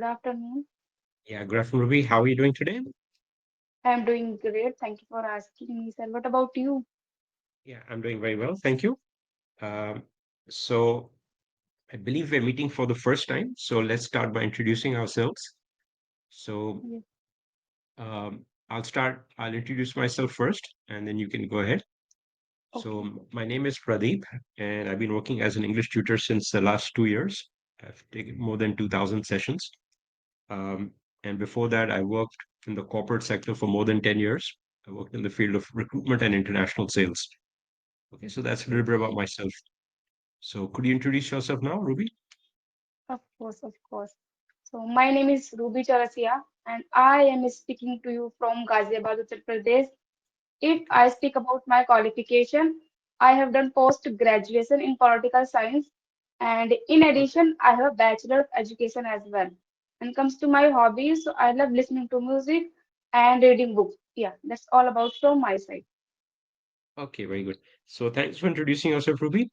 Good afternoon. Yeah, good afternoon, Ruby. How are you doing today? I'm doing great. Thank you for asking me, sir. What about you? Yeah, I'm doing very well. Thank you. Um, so, I believe we're meeting for the first time. So, let's start by introducing ourselves. So, Yes. I'll introduce myself first, and then you can go ahead. So, Okay. my name is Pradeep, and I've been working as an English tutor since the last 2 years. I've taken more than 2,000 sessions. Um, and before that, I worked in the corporate sector for more than 10 years. I worked in the field of recruitment and international sales. Okay, so that's a little bit about Okay. myself. So could you introduce yourself now, Ruby? Of course, of course. So my name is Rubi Chaurasiya and I am speaking to you from Ghaziabad, Uttar Pradesh. If Okay. I speak about my qualification, I have done post graduation in political science and in Okay. addition I have a bachelor of education as well. When it comes to my hobbies, so I love listening to music and reading books. Yeah, that's all about from my side. Okay, very good. So thanks for introducing yourself, Ruby.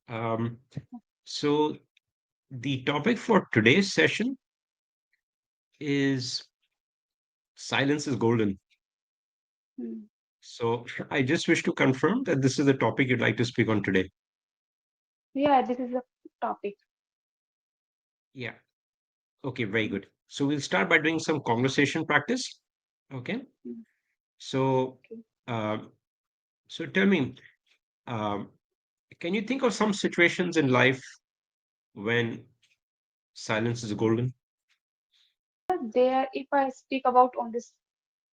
Um, so the topic for today's session is silence is golden. Hmm. So I just wish to confirm that this is the topic you'd like to speak on today. Yeah, this is the topic. Yeah. Okay, very good. So we'll start by doing some conversation practice. Okay. Mm, So, okay. um, so tell me, um, can you think of some situations in life when silence is golden? There, if I speak about on this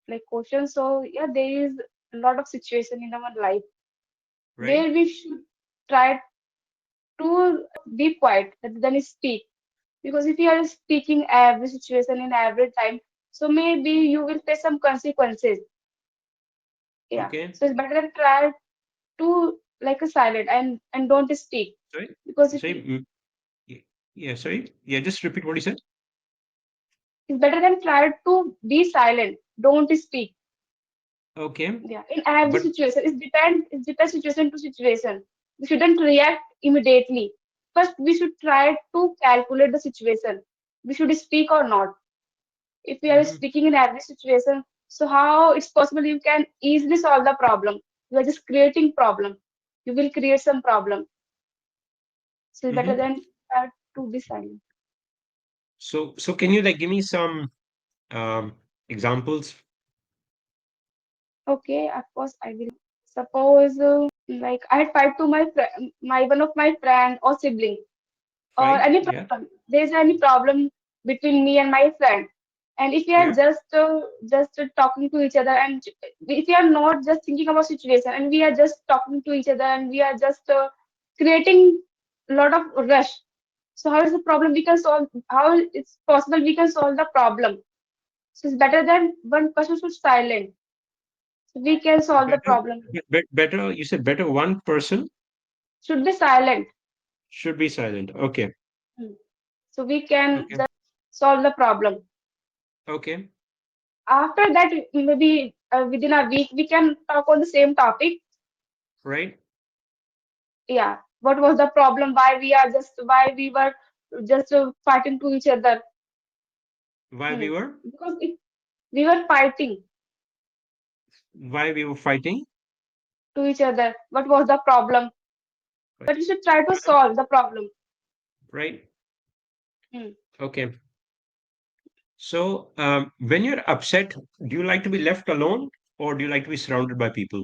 like question, so yeah, there is a lot of situation in our life Right? where we should try to be quiet rather than speak. Because if you are speaking every situation in every time, so maybe you will face some consequences. Yeah. Okay. So it's better than try to like a silent and don't speak. Sorry? Because if Sorry. you, Yeah, sorry. Yeah, just repeat what you said. it's better than try to be silent, don't speak. Okay. Yeah, in every But situation, it depends situation to situation. We shouldn't react immediately. First, we should try to calculate the situation. We should speak or not. If we are mhm, speaking in every situation, so how it's possible you can easily solve the problem? You are just creating problem. You will create some problem. So it's better mhm. than to be silent. So can you like give me some um examples? Okay, of course I will. Suppose like I fight to my one of my friend or sibling or Fine. any Yeah. problem. There's any problem between me and my friend, and if we are Yeah. just talking to each other, and if we are not just thinking about situation, and we are just talking to each other, and we are just creating a lot of rush. So how is the problem we can solve? How it's possible we can solve the problem? So it's better than one person should silent. So we can solve the Better. problem. Better. You said better. One person Should be silent. should be silent. Okay. Hmm. So we can Okay. just solve the problem. Okay. After that, maybe within a week, we can talk on the same topic. Right. Yeah, what was the problem? Why we were just fighting to each other? Why Hmm. we were? Because if we were fighting Why we were fighting? to each other, what was the problem? Right. But we should try to Uh-huh. solve the problem. Right. Hmm. Okay. So, when you're upset, do you like to be left alone or do you like to be surrounded by people?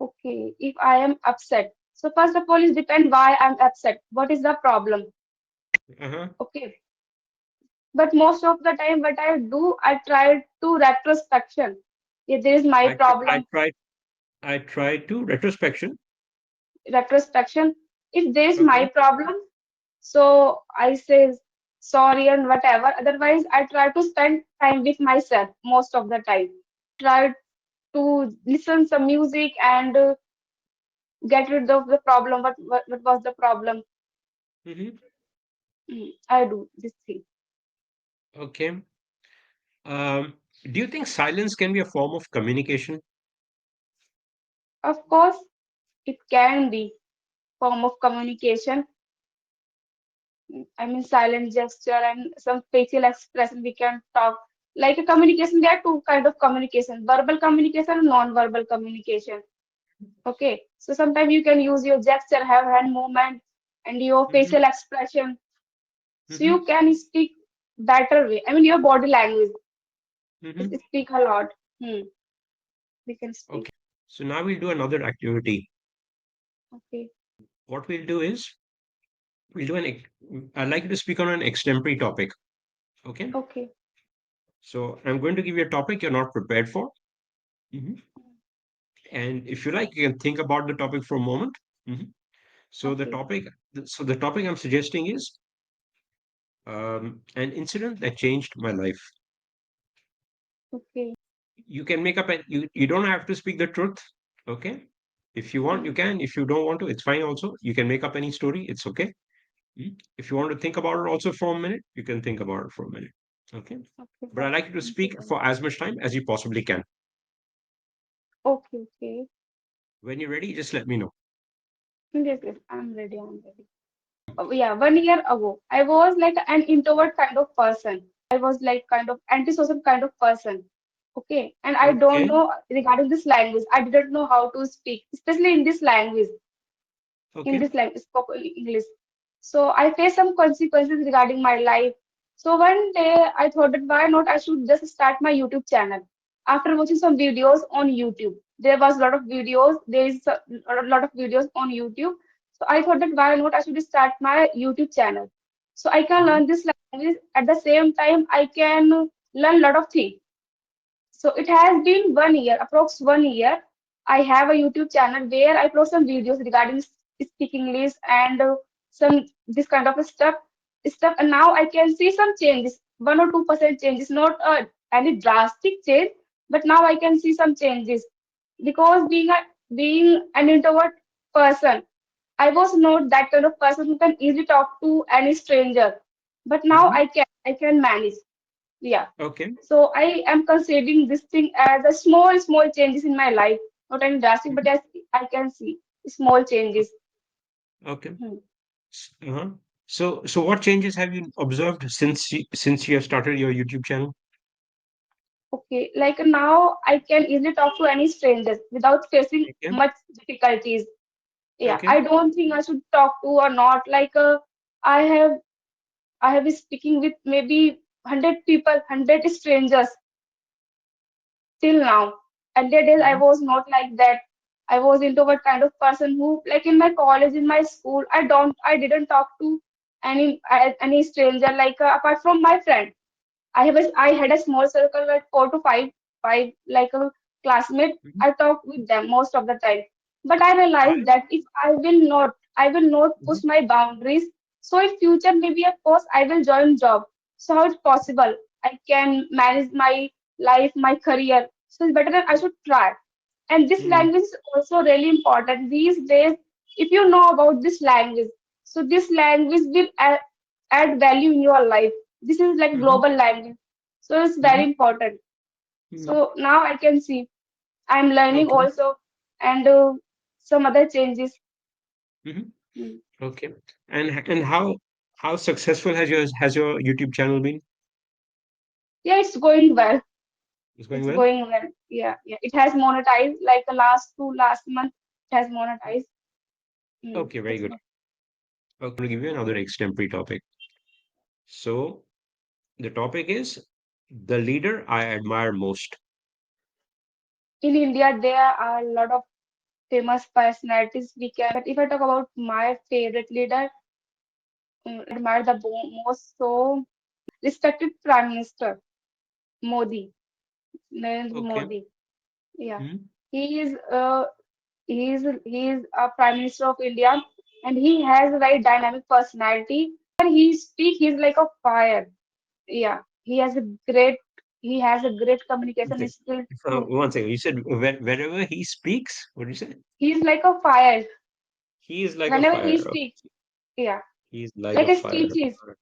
Okay, if I am upset, so first of all, it depends why I'm upset. What is the problem? Uh-huh. Okay, but most of the time, what I do, I try to retrospection. If there is my I try, I problem, try, I try to retrospection. retrospection. If there is my Okay. problem, so I say sorry and whatever. Otherwise, I try to spend time with myself most of the time. Try to listen some music and get rid of the problem. What was the problem? Mm-hmm. I do this thing. Okay. Um, do you think silence can be a form of communication? Of course, it can be form of communication. I mean, silent gesture and some facial expression we can talk. Like a communication, there are two kind of communication: verbal communication and non-verbal communication. Okay, so sometimes you can use your gesture, have hand movement, and your Mm-hmm. facial expression, so Mm-hmm. you can speak better way. I mean, your body language Mm-hmm. is speak a lot. Hmm, we can Okay. speak. So now we'll do another activity. Okay, What we'll do is we'll do I'd like you to speak on an extempore topic. Okay. okay, So I'm going to give you a topic you're not prepared for. Mhm. And if you like, you can think about the topic for a moment. Mhm. So the okay, topic, so the topic I'm suggesting is an incident that changed my life. okay. You can make up you don't have to speak the truth. Okay. If you want, you Hmm, can. If you don't want to, it's fine also. You can make up any story. It's okay. If you want to think about it also for a minute, you can think about it for a minute. Okay. okay, But I'd like you to okay, speak for as much time as you possibly can. okay, okay. When you're ready, just let me know. Yes, yes, I'm ready. I'm ready. Yeah, 1 year ago, I was like an introvert kind of person. I was like kind of antisocial kind of person. Okay, and I don't Okay. know regarding this language. I didn't know how to speak, especially in Okay. this language, spoken English. So I faced some consequences regarding my life. So one day I thought that why not I should just start my YouTube channel. After watching some videos on YouTube, there was a lot of videos. There is a lot of videos on YouTube. So I thought that why not I should start my YouTube channel. So I can Mhm. learn this language at the same time I can learn a lot of things. So it has been 1 year, approx 1 year. I have a YouTube channel where I upload some videos regarding speaking English and some this kind of stuff. And now I can see some changes, 1 or 2% changes, not any drastic change, but now I can see some changes because being an introvert person, I was not that kind of person who can easily talk to any stranger. But now Mhm. I can manage. Yeah. Okay. So I am considering this thing as a small changes in my life, not any drastic, but Mhm. as I can see small changes. Okay. Hmm. Uh-huh. So what changes have you observed since you have started your YouTube channel? Okay, like now I can easily talk to any strangers without facing Okay. much difficulties. Yeah, Okay. I don't think I should talk to or not. Like I have I have been speaking with maybe 100 people, 100 strangers till now. Earlier days, I Mhm. was not like that. I was introvert kind of person who, like in my college, in my school, I didn't talk to any stranger. Like apart from my friend, I had a small circle like five like a classmate. Mhm. I talk with them most of the time. But I realized Why? that if I will not push Mhm. my boundaries. So in future, maybe of course I will join job. So how it's possible? I can manage my life, my career. So it's better that I should try. And this Mhm. language is also really important these days. If you know about this language, so this language will add value in your life. This is like Mhm. global language. So it's very Mhm. important. Mhm. So now I can see I'm learning Okay. also and some other changes. Mhm. Mm. Okay. And how successful has your YouTube channel been? Yeah, it's going well. It's going It's well? going well. Yeah, yeah. It has monetized like the last month. It has monetized. Okay, very It's good. I'm going to give you another extempore topic. So the topic is the leader I admire most. in India. There are a lot of famous personalities we can, but if I talk about my favorite leader, admire the most, so respected Prime Minister Modi, Narendra Okay. Modi. Yeah, Mhm. he is he is a Prime Minister of India, and he has a very dynamic personality. He speak, he's like a fire. Yeah, he has a great One communication second. skill too. One second. You said wherever he speaks, what did you say? He's like a fire. He is like a Whenever he fire. Okay. speaks, yeah, He is like like a his fire. speeches. All right.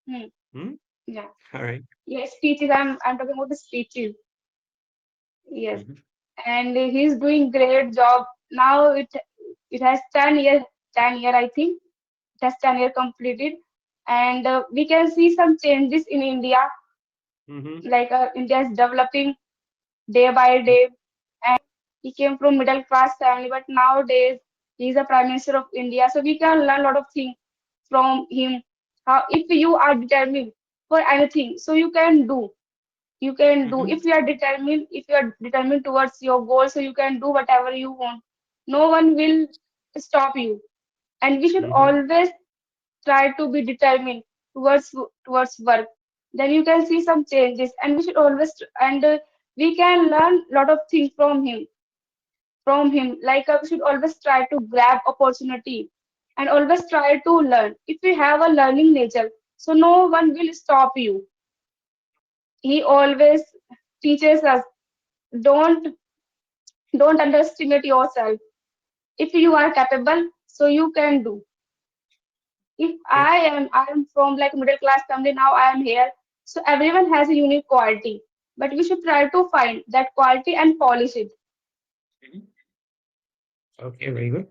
Hmm. Hmm? Yeah, All right. yeah, speeches. I'm talking about the speeches. Yes, Mhm. and he's doing great job. Now it has 10 year I think. It has 10 year completed, and we can see some changes in India, Mm-hmm. like India is developing day by day. He came from middle class family, but nowadays he is the Prime Minister of India. So we can learn a lot of things from him. How if you are determined for anything, so you can do. You can do. Mm-hmm. If you are determined towards your goal, so you can do whatever you want. No one will stop you. And we should Mm-hmm. always try to be determined towards work. Then you can see some changes. And we should always and we can learn a lot of things from him. Like we should always try to grab opportunity and always try to learn. If we have a learning nature, so no one will stop you. He always teaches us, don't don't underestimate yourself. If you are capable, so you can do. If Okay. I am from like middle class family, now I am here. So everyone has a unique quality, but we should try to find that quality and polish it. Mhm. Okay, very good.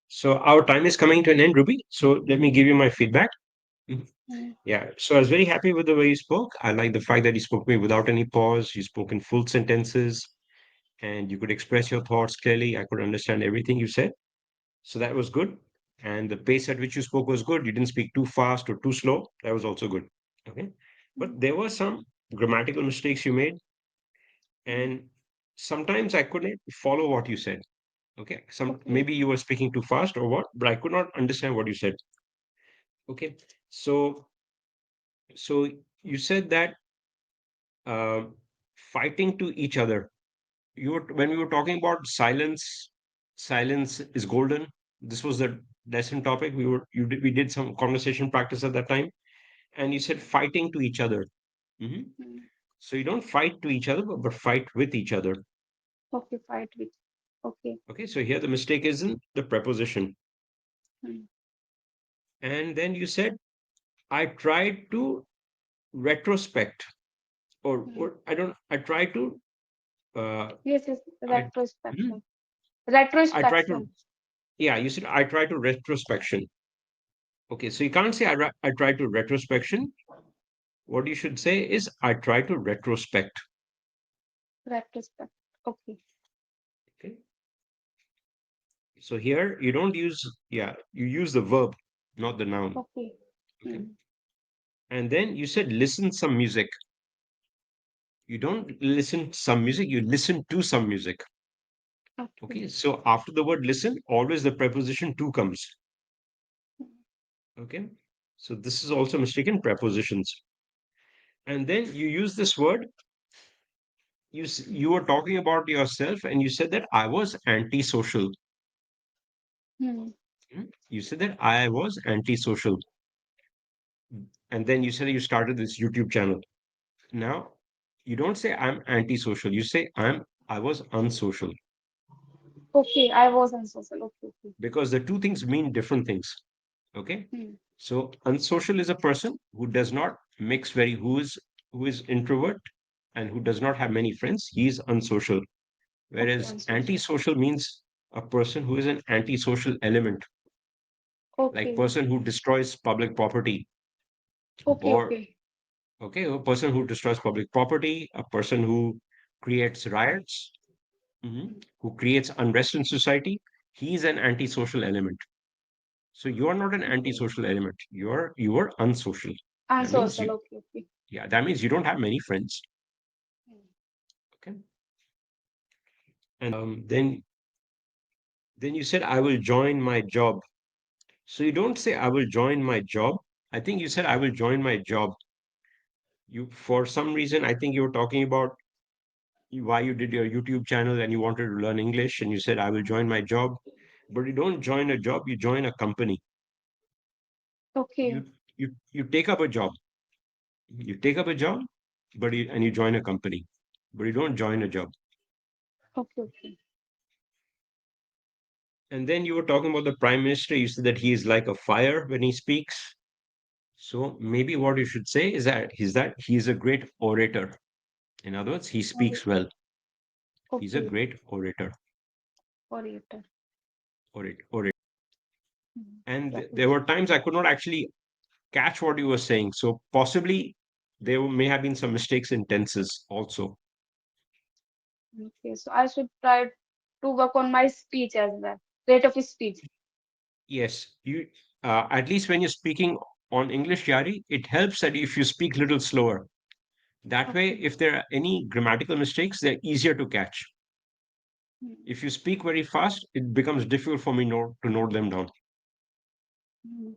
So our time is coming to an end, Ruby. So let me give you my feedback. Mhm. Mm, Yeah. So I was very happy with the way you spoke. I like the fact that you spoke to me without any pause. You spoke in full sentences and you could express your thoughts clearly. I could understand everything you said. So that was good. And the pace at which you spoke was good. You didn't speak too fast or too slow. That was also good. Okay. mm, But there were some grammatical mistakes you made, mm, and sometimes I couldn't follow what you said. Okay. okay. Maybe you were speaking too fast or what, but I could not understand what you said. Okay. So so you said that um fighting to each other. When we were talking about silence, silence is golden. This was the lesson topic. We did some conversation practice at that time, and you said fighting to each other. Mhm. Mm, So you don't fight to each other, but fight with each other. okay, fight with. Okay. Okay. So here the mistake is in the preposition, Mm, and then you said I tried to retrospect, mm. or I don't. I try to. Uh, Yes, yes, I. Mhm. retrospection. I try to. Retrospection. Yeah, you said I try to retrospection. Okay, so you can't say I try to retrospection. What you should say is I try to retrospect. Retrospect. Okay. Okay. So here you don't use, yeah, you use the verb, not the noun. Okay. Okay. Mm, And then you said listen some music. You don't listen some music, you listen to some music. okay. Okay. So after the word listen, always the preposition to comes. Mm, Okay. So this is also mistaken prepositions. And then you use this word, you were talking about yourself and you said that I was antisocial. mm. You said that I was antisocial. And then you said you started this YouTube channel. Now, you don't say I'm antisocial. You say I was unsocial Okay, I was unsocial. Okay, okay. because the two things mean different things. Okay. Mm. So unsocial is a person who does not mix very, who is introvert and who does not have many friends. He is unsocial. Okay, Whereas unsocial. antisocial means a person who is an antisocial element, like Okay, person who destroys public property, okay, or okay. okay, a person who destroys public property, a person who creates riots, who creates unrest in society. He's an antisocial element. So you are not an Okay. antisocial element. You are unsocial. That means Unsocial. you, Okay, okay. yeah, that means you don't have many friends. Mm. Okay. And then you said I will join my job. So you don't say I will join my job. I think you said I will join my job. You, for some reason, I think you were talking about why you did your YouTube channel and you wanted to learn English, and you said I will join my job. But you don't join a job, you join a company. Okay, You take up a job. You take up a job, and you join a company, but you don't join a job. okay, okay. And then you were talking about the prime minister. You said that he is like a fire when he speaks. So maybe what you should say is that he is a great orator. In other words, he speaks Orator. well. He's a Okay, great orator. orator. Orator. Mm. And Yeah, there okay. were times I could not actually. catch what you were saying. So possibly there may have been some mistakes in tenses also. Okay, so I should try to work on my speech as well, rate of speech. Yes, you at least when you're speaking on English Yari, it helps that if you speak a little slower. That way, Okay. if there are any grammatical mistakes, they're easier to catch. Hmm. If you speak very fast, it becomes difficult for me to note them down. Hmm.